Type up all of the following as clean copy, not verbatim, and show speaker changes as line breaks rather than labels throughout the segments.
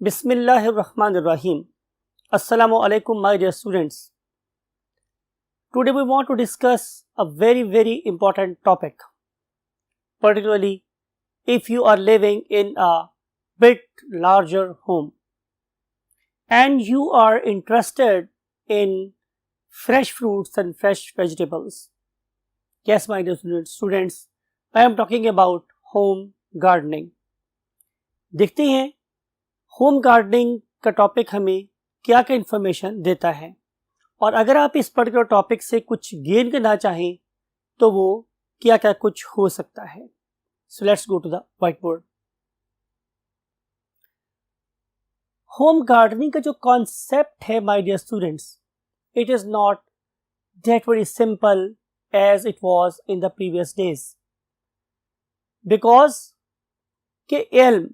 Bismillahirrahmanirrahim. Assalamu alaikum, my dear students. Today we want to discuss a very important topic, particularly if you are living in a bit larger home and you are interested in fresh fruits and fresh vegetables. Yes, my dear students, I am talking about home gardening. देखते हैं home gardening का topic हमें क्या क्या information देता है, और अगर आप इस पर्टिकुलर टॉपिक से कुछ गेन करना चाहें तो वो क्या क्या कुछ हो सकता है. So let's go to the white board. Home gardening का जो कॉन्सेप्ट है my dear students, it is not that very simple as it was in the previous days, because के एल्म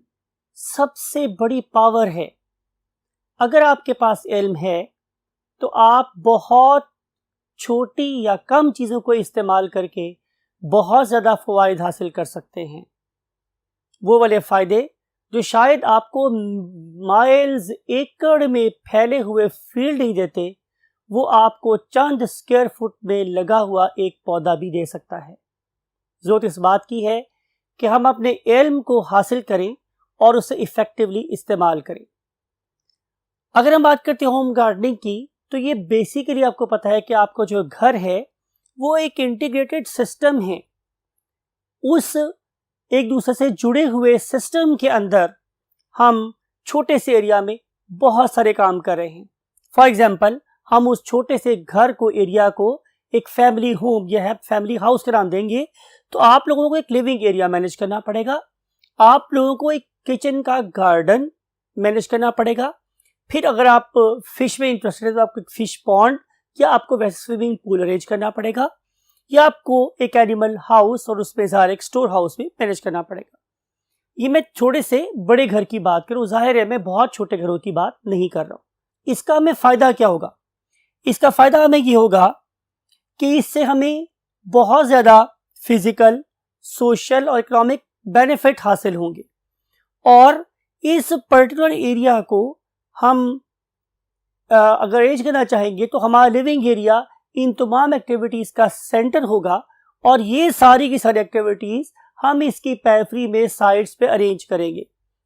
सबसे बड़ी पावर है. अगर आपके पास एल्म है तो आप बहुत छोटी या कम चीज़ों को इस्तेमाल करके बहुत ज़्यादा फ़वाइद हासिल कर सकते हैं. वो वाले फ़ायदे जो शायद आपको माइल्स एकड़ में फैले हुए फील्ड नहीं देते, वो आपको चंद स्क्वायर फुट में लगा हुआ एक पौधा भी दे सकता है. ज़रूरत इस बात की है कि हम अपने एल्म को हासिल करें और उसे इफेक्टिवली इस्तेमाल करें. अगर हम बात करते हैं होम गार्डनिंग की, तो ये बेसिकली आपको पता है कि आपको जो घर है वो एक इंटीग्रेटेड सिस्टम है. उस एक दूसरे से जुड़े हुए सिस्टम के अंदर हम छोटे से एरिया में बहुत सारे काम कर रहे हैं. फॉर एग्जाम्पल, हम उस छोटे से घर को, एरिया को एक फैमिली होम या फैमिली हाउस का नाम देंगे. तो आप लोगों को एक लिविंग एरिया मैनेज करना पड़ेगा, आप लोगों को एक किचन का गार्डन मैनेज करना पड़ेगा. फिर अगर आप फिश में इंटरेस्टेड है तो आपको एक फिश पॉन्ड या आपको वैसे स्विमिंग पूल अरेंज करना पड़ेगा, या आपको एक एनिमल हाउस और उसमें ज़ाहिर एक स्टोर हाउस भी मैनेज करना पड़ेगा. ये मैं छोटे से बड़े घर की बात करूँ, ज़ाहिर है मैं बहुत छोटे घरों की बात नहीं कर रहा हूँ. इसका हमें फ़ायदा क्या होगा? इसका फ़ायदा हमें ये होगा कि इससे हमें बहुत ज़्यादा फिजिकल, सोशल और इकोनॉमिक बेनिफिट हासिल होंगे. और इस पर्टिकुलर एरिया को हम अगर अरेंज करना चाहेंगे तो हमारा लिविंग एरिया इन तमाम एक्टिविटीज़ का सेंटर होगा, और ये सारी की सारी एक्टिविटीज़ हम इसकी पेरिफेरी में साइड्स पे अरेंज करेंगे.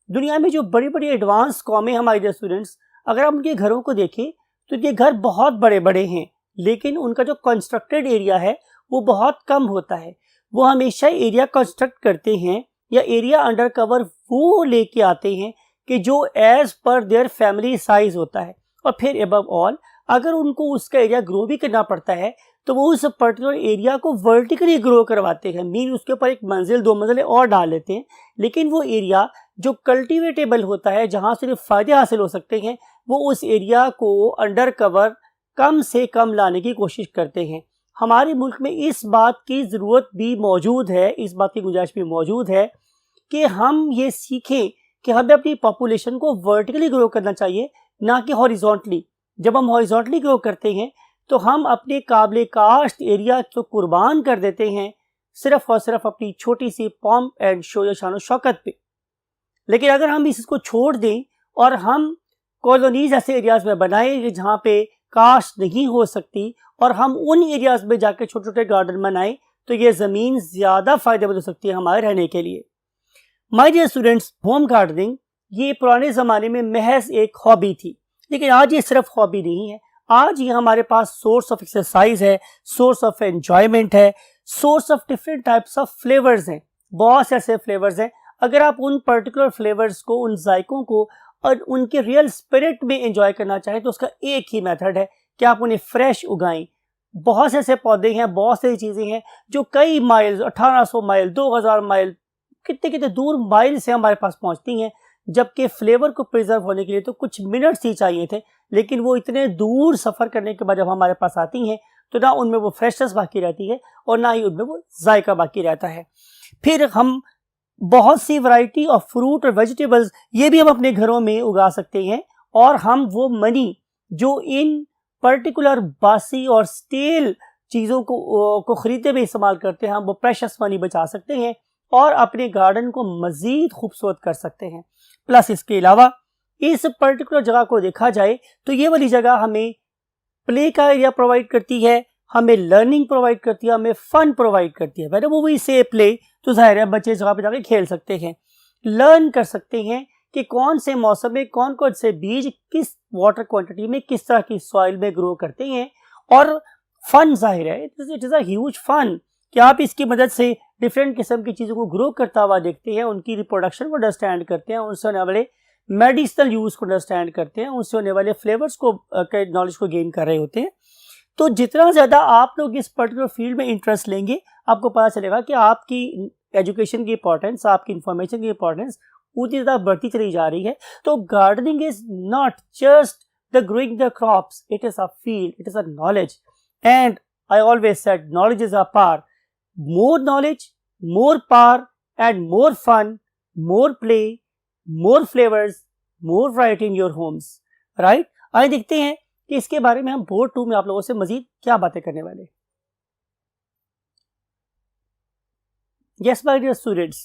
दुनिया में जो बड़ी बड़ी एडवांस कौमें हमारे स्टूडेंट्स, अगर आप उनके घरों को देखें तो ये घर बहुत बड़े बड़े हैं, लेकिन उनका जो कंस्ट्रक्टेड एरिया है वो बहुत कम होता है. वो हमेशा एरिया कंस्ट्रक्ट करते हैं या एरिया अंडर कवर वो लेके आते हैं कि जो as per their family size होता है. और फिर अबव ऑल, अगर उनको उसका एरिया ग्रो भी करना पड़ता है तो वो उस पर्टिकुलर एरिया को वर्टिकली ग्रो करवाते हैं, मीन उसके ऊपर एक मंजिल, दो मंजिलें और डाल लेते हैं. लेकिन वो एरिया जो कल्टिवेटेबल होता है, जहाँ सिर्फ फ़ायदे हासिल हो सकते हैं, वो उस एरिया को अंडर कवर कम से कम लाने की कोशिश करते हैं. हमारे मुल्क में इस बात की ज़रूरत भी मौजूद है, इस बात की गुंजाइश भी मौजूद है कि हम ये सीखें कि हमें अपनी पॉपुलेशन को वर्टिकली ग्रो करना चाहिए, ना कि हॉरिजॉन्टली. जब हम हॉरिजॉन्टली ग्रो करते हैं तो हम अपने काबिल काश्त एरिया को कुर्बान कर देते हैं सिर्फ और सिर्फ अपनी छोटी सी पॉम्प एंड शो या शान शौकत पे. लेकिन अगर हम इसको छोड़ दें और हम कॉलोनीज ऐसे एरियाज में बनाएं जहाँ पे काश्त नहीं हो सकती, और हम उन एरियाज में जाकर छोटे छोटे गार्डन बनाएं, तो ये ज़मीन ज़्यादा फ़ायदेमंद हो सकती है हमारे रहने के लिए. My dear students, home gardening ये पुराने ज़माने में महज एक हॉबी थी, लेकिन आज ये सिर्फ हॉबी नहीं है. आज ये हमारे पास सोर्स ऑफ एक्सरसाइज है, सोर्स ऑफ एंजॉयमेंट है, source of different types of flavours हैं. बहुत से ऐसे फ्लेवर्स हैं, अगर आप उन पर्टिकुलर फ्लेवर्स को, उन जायकों को और उनके रियल स्पिरिट में एंजॉय करना चाहें तो उसका एक ही मेथड है कि आप उन्हें फ्रेश उगाएं. बहुत से ऐसे पौधे हैं, बहुत सारी चीज़ें हैं जो कई माइल्स, 1800 माइल, 2000 माइल, कितने कितने दूर माइल से हमारे पास पहुंचती हैं, जबकि फ्लेवर को प्रिजर्व होने के लिए तो कुछ मिनट्स ही चाहिए थे. लेकिन वो इतने दूर सफ़र करने के बाद जब हमारे पास आती हैं तो ना उनमें वो फ्रेशनेस बाकी रहती है और ना ही उनमें वो जायका बाकी रहता है. फिर हम बहुत सी वैरायटी ऑफ फ्रूट और वेजिटेबल्स ये भी हम अपने घरों में उगा सकते हैं, और हम वो मनी जो इन पर्टिकुलर बासी और स्टेल चीज़ों को ख़रीदने में इस्तेमाल करते हैं, हम वो प्रेशस मनी बचा सकते हैं और अपने गार्डन को मज़ीद खूबसूरत कर सकते हैं. प्लस इसके अलावा इस पर्टिकुलर जगह को देखा जाए तो ये वाली जगह हमें प्ले का एरिया प्रोवाइड करती है, हमें लर्निंग प्रोवाइड करती है, हमें फन प्रोवाइड करती है। वो वी से प्ले, तो जाहिर है बच्चे जगह पे जाके खेल सकते हैं, लर्न कर सकते हैं कि कौन से मौसम में कौन कौन से बीज किस वाटर क्वांटिटी में किस तरह की सॉइल में ग्रो करते हैं। और फन जाहिर है, it is a huge fun कि आप इसकी मदद से डिफरेंट किस्म की चीज़ों को ग्रो करता हुआ देखते हैं, उनकी रिप्रोडक्शन को अंडरस्टैंड करते हैं, उनसे होने वाले मेडिसिनल यूज़ को अंडरस्टैंड करते हैं, उनसे होने वाले फ्लेवर्स को नॉलेज को गेन कर रहे होते हैं। तो जितना ज़्यादा आप लोग इस पर्टिकुलर फील्ड में इंटरेस्ट लेंगे, आपको पता चलेगा कि आपकी एजुकेशन की इंपॉर्टेंस, आपकी इंफॉर्मेशन की इंपॉर्टेंस उतनी ज़्यादा बढ़ती चली जा रही है। तो gardening is not just the growing the crops, it is a field, it is a knowledge. And I always said knowledge is a power, more knowledge, more power and more fun, more play, more flavors, more variety in your homes, right? आइए देखते हैं कि इसके बारे में हम board 2 में आप लोगों से मजीद क्या बातें करने वाले। Yes, my dear students,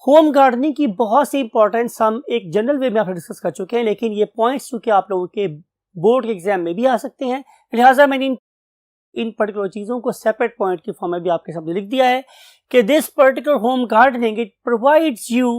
home gardening की बहुत सी इंपॉर्टेंस हम एक जनरल वे में आप डिस्कस कर चुके हैं, लेकिन ये पॉइंट्स चूंकि आप लोगों के बोर्ड के एग्जाम में भी आ सकते हैं, लिहाजा मैंने इन पर्टिकुलर चीज़ों को सेपरेट पॉइंट की फॉर्म में भी आपके सामने लिख दिया है कि this particular home gardening it provides you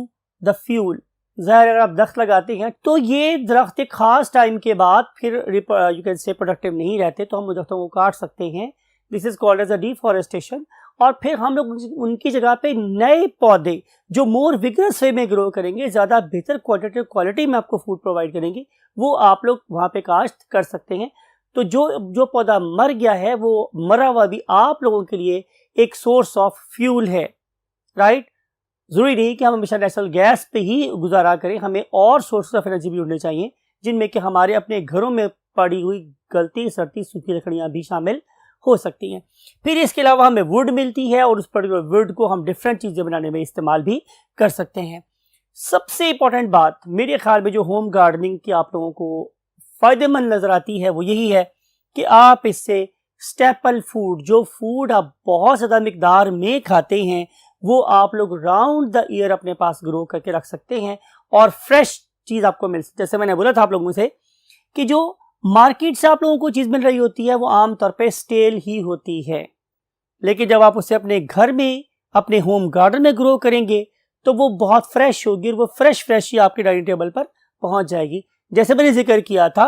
the fuel. ज़ाहिर अगर आप दरख्त लगाते हैं तो ये दरख्त एक खास टाइम के बाद फिर यू कैन से प्रोडक्टिव नहीं रहते, तो हम दरख्तों को काट सकते हैं। This is called as a deforestation. और फिर हम लोग उनकी जगह पे नए पौधे जो मोर विगरस वे में ग्रो करेंगे, ज़्यादा बेहतर क्वालिटी में आपको फूड प्रोवाइड करेंगे, वो आप लोग वहाँ पे काश्त कर सकते हैं। तो जो पौधा मर गया है वो मरा हुआ भी आप लोगों के लिए एक सोर्स ऑफ फ्यूल है, राइट? जरूरी नहीं कि हम हमेशा नेचुरल गैस पे ही गुजारा करें, हमें और सोर्स ऑफ एनर्जी भी ढूंढने चाहिए जिनमें कि हमारे अपने घरों में पड़ी हुई गलती सड़ती सूखी लकड़ियां भी शामिल हो सकती हैं। फिर इसके अलावा हमें वुड मिलती है और उस पर्टिकुलर वुड को हम डिफरेंट चीज़ें बनाने में इस्तेमाल भी कर सकते हैं। सबसे इंपॉर्टेंट बात मेरे ख्याल में जो होम गार्डनिंग की आप लोगों को फ़ायदेमंद नज़र आती है वो यही है कि आप इससे स्टेपल फूड, जो फूड आप बहुत ज़्यादा मिकदार में खाते हैं, वो आप लोग राउंड द ईयर अपने पास ग्रो करके रख सकते हैं और फ्रेश चीज़ आपको मिल सकती है। जैसे मैंने बोला था आप लोगों से कि जो मार्केट से आप लोगों को चीज़ मिल रही होती है वो आमतौर पे स्टेल ही होती है, लेकिन जब आप उसे अपने घर में अपने होम गार्डन में ग्रो करेंगे तो वो बहुत फ्रेश होगी और वो फ्रेश ही आपके डाइनिंग टेबल पर पहुंच जाएगी। जैसे मैंने जिक्र किया था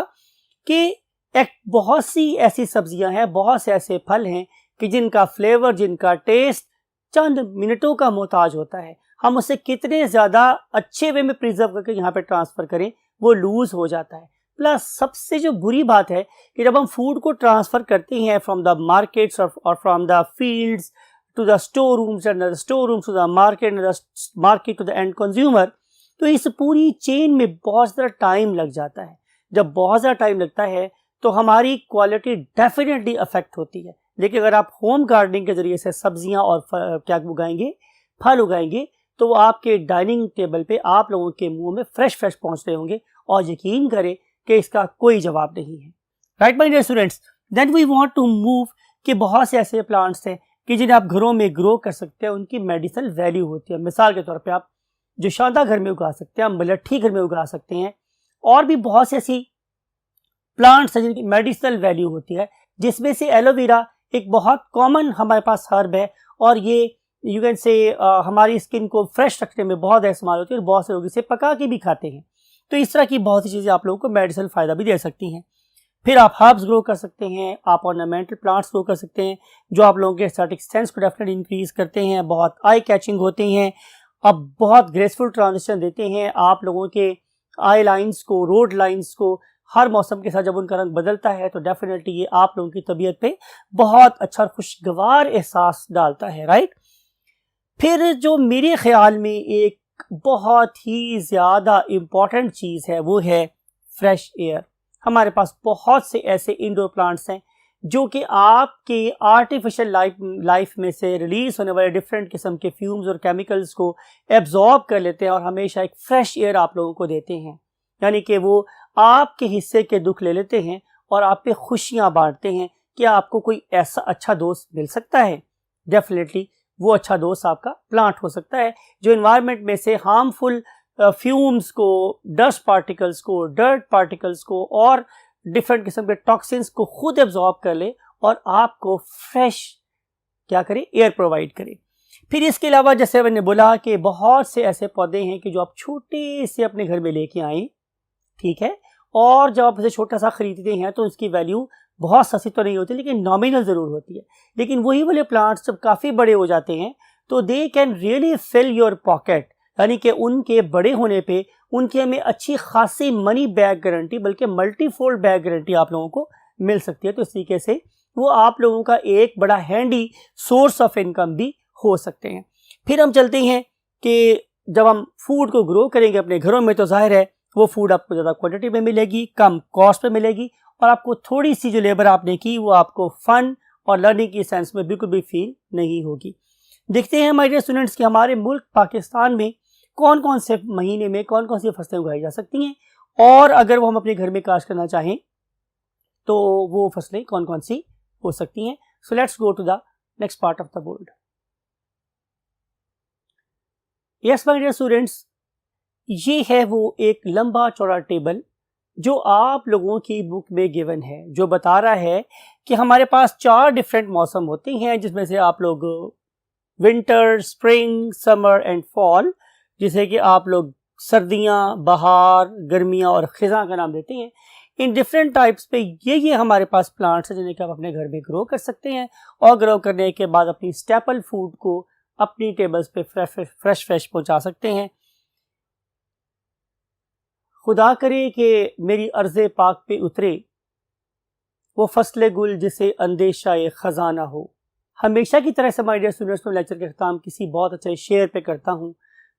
कि एक बहुत सी ऐसी सब्जियां हैं, बहुत से ऐसे फल हैं कि जिनका फ्लेवर, जिनका टेस्ट चंद मिनटों का मोहताज होता है। हम उसे कितने ज़्यादा अच्छे वे में प्रिजर्व करके यहाँ पे ट्रांसफ़र करें वो लूज़ हो जाता है। प्लस सबसे जो बुरी बात है कि जब हम फूड को ट्रांसफ़र करते हैं फ्रॉम द मार्केट्स और from the fields to the store rooms and the store rooms to the market to the end consumer, तो इस पूरी चेन में बहुत ज़्यादा टाइम लग जाता है। जब बहुत ज़्यादा टाइम लगता है तो हमारी क्वालिटी डेफिनेटली अफेक्ट होती है। लेकिन अगर आप होम गार्डनिंग के ज़रिए से सब्जियां और क्या उगाएंगे, फल उगाएंगे, तो आपके डाइनिंग टेबल पे आप लोगों के मुंह में फ्रेश पहुंच रहे होंगे और यकीन करें कि इसका कोई जवाब नहीं है। Right my dear students, then we want to move कि बहुत से ऐसे प्लांट्स हैं कि जिन्हें आप घरों में ग्रो कर सकते हैं, उनकी मेडिसिनल वैल्यू होती है। मिसाल के तौर पर आप जो शादा घर में उगा सकते हैं, मलट्ठी घर में उगा सकते हैं, और भी बहुत सी ऐसी प्लांट्स हैं जिनकी मेडिसिनल वैल्यू होती है, जिसमें से एलोवेरा एक बहुत कॉमन हमारे पास हर्ब है और ये यू कैन से हमारी स्किन को फ्रेश रखने में बहुत इस्तेमाल होती है और बहुत से लोग इसे पका के भी खाते हैं। तो इस तरह की बहुत सी चीज़ें आप लोगों को मेडिसिनल फ़ायदा भी दे सकती हैं। फिर आप हर्ब्स ग्रो कर सकते हैं, आप ऑर्नामेंटल प्लांट्स ग्रो कर सकते हैं जो आप लोगों के एस्थेटिक सेंस को डेफिनेटली इंक्रीज करते हैं, बहुत आई कैचिंग होते हैं, अब बहुत ग्रेसफुल ट्रांजिशन देते हैं आप लोगों के आई लाइन्स को, रोड लाइन्स को। हर मौसम के साथ जब उनका रंग बदलता है तो डेफिनेटली ये आप लोगों की तबीयत पे बहुत अच्छा और खुशगवार एहसास डालता है, राइट? फिर जो मेरे ख्याल में एक बहुत ही ज़्यादा इम्पॉर्टेंट चीज़ है वो है फ्रेश एयर। हमारे पास बहुत से ऐसे इंडोर प्लांट्स हैं जो कि आपके आर्टिफिशियल लाइफ में से रिलीज होने वाले डिफरेंट किस्म के फ्यूम्स और केमिकल्स को एब्जॉर्ब कर लेते हैं और हमेशा एक फ्रेश एयर आप लोगों को देते हैं। यानी कि वो आपके हिस्से के दुख ले लेते हैं और आप पे खुशियां बांटते हैं। क्या आपको कोई ऐसा अच्छा दोस्त मिल सकता है? डेफिनेटली वो अच्छा दोस्त आपका प्लांट हो सकता है जो इन्वायरमेंट में से हार्मफुल फ्यूम्स को, डस्ट पार्टिकल्स को, डर्ट पार्टिकल्स को और डिफरेंट किस्म के टॉक्सिन्स को खुद एब्जॉर्ब कर ले और आपको फ्रेश क्या करे, एयर प्रोवाइड करे। फिर इसके अलावा जैसे मैंने बोला कि बहुत से ऐसे पौधे हैं कि जो आप छोटे से अपने घर में लेके आए, ठीक है, और जब आप इसे छोटा सा खरीदते हैं तो इसकी वैल्यू बहुत सस्ती तो नहीं होती लेकिन नॉमिनल ज़रूर होती है। लेकिन वही वाले प्लांट्स जब काफ़ी बड़े हो जाते हैं तो they can really fill your pocket, यानी कि उनके बड़े होने पे उनकी हमें अच्छी खासी मनी बैक गारंटी, बल्कि मल्टीफोल्ड बैक गारंटी आप लोगों को मिल सकती है। तो इस तरीके से वो आप लोगों का एक बड़ा हैंडी सोर्स ऑफ इनकम भी हो सकते हैं। फिर हम चलते हैं कि जब हम फूड को ग्रो करेंगे अपने घरों में तो जाहिर है वो फूड आपको ज़्यादा क्वांटिटी में मिलेगी, कम कॉस्ट पे मिलेगी और आपको थोड़ी सी जो लेबर आपने की वो आपको फन और लर्निंग की सेंस में बिल्कुल भी फील नहीं होगी। देखते हैं माय डियर स्टूडेंट्स कि हमारे मुल्क पाकिस्तान में कौन कौन से महीने में कौन कौन सी फसलें उगाई जा सकती हैं और अगर वो हम अपने घर में काश्त करना चाहें तो वो फसलें कौन कौन सी हो सकती हैं। So let's go to the next part of the board. Yes my dear students, ये है वो एक लंबा चौड़ा टेबल जो आप लोगों की बुक में गिवन है, जो बता रहा है कि हमारे पास 4 डिफरेंट मौसम होते हैं जिसमें से आप लोग winter, spring, summer and fall, जिसे कि आप लोग सर्दियां, बहार, गर्मियां और खिज़ां का नाम देते हैं। इन डिफरेंट टाइप्स पे ये हमारे पास प्लांट्स हैं जिन्हें कि आप अपने घर में ग्रो कर सकते हैं और ग्रो करने के बाद अपनी स्टेपल फूड को अपनी टेबल्स पे फ्रेश पहुंचा सकते हैं। खुदा करे कि मेरी अर्ज़े पाक पे उतरे वो फसले गुल जिसे अंदेशाए ख़ज़ाना हो। हमेशा की तरह से माय डियर स्टूडेंट्स, में लेक्चर के अख्ताम किसी बहुत अच्छे शेर पे करता हूँ,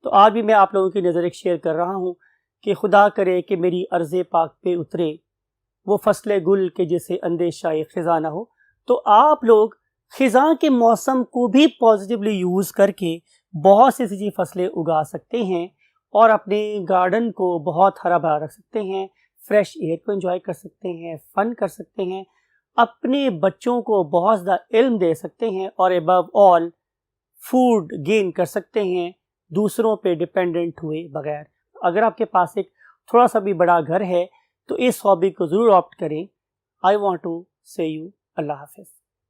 तो आज भी मैं आप लोगों की नज़र एक शेर कर रहा हूँ कि खुदा करे कि मेरी अर्ज़े पाक पे उतरे वो फसले गुल के जिसे अंदेशाए ख़ज़ाना हो। तो आप लोग खिज़ां के मौसम को भी पॉजिटिवली यूज़ करके बहुत सी ऐसी फसलें उगा सकते हैं और अपने गार्डन को बहुत हरा भरा रख सकते हैं, फ्रेश एयर को एंजॉय कर सकते हैं, फन कर सकते हैं, अपने बच्चों को बहुत ज़्यादा इल्म दे सकते हैं और अबव ऑल फूड गेन कर सकते हैं दूसरों पे डिपेंडेंट हुए बगैर। अगर आपके पास एक थोड़ा सा भी बड़ा घर है तो इस हॉबी को ज़रूर ऑप्ट करें। आई वॉन्ट टू से यू अल्लाह हाफिज़।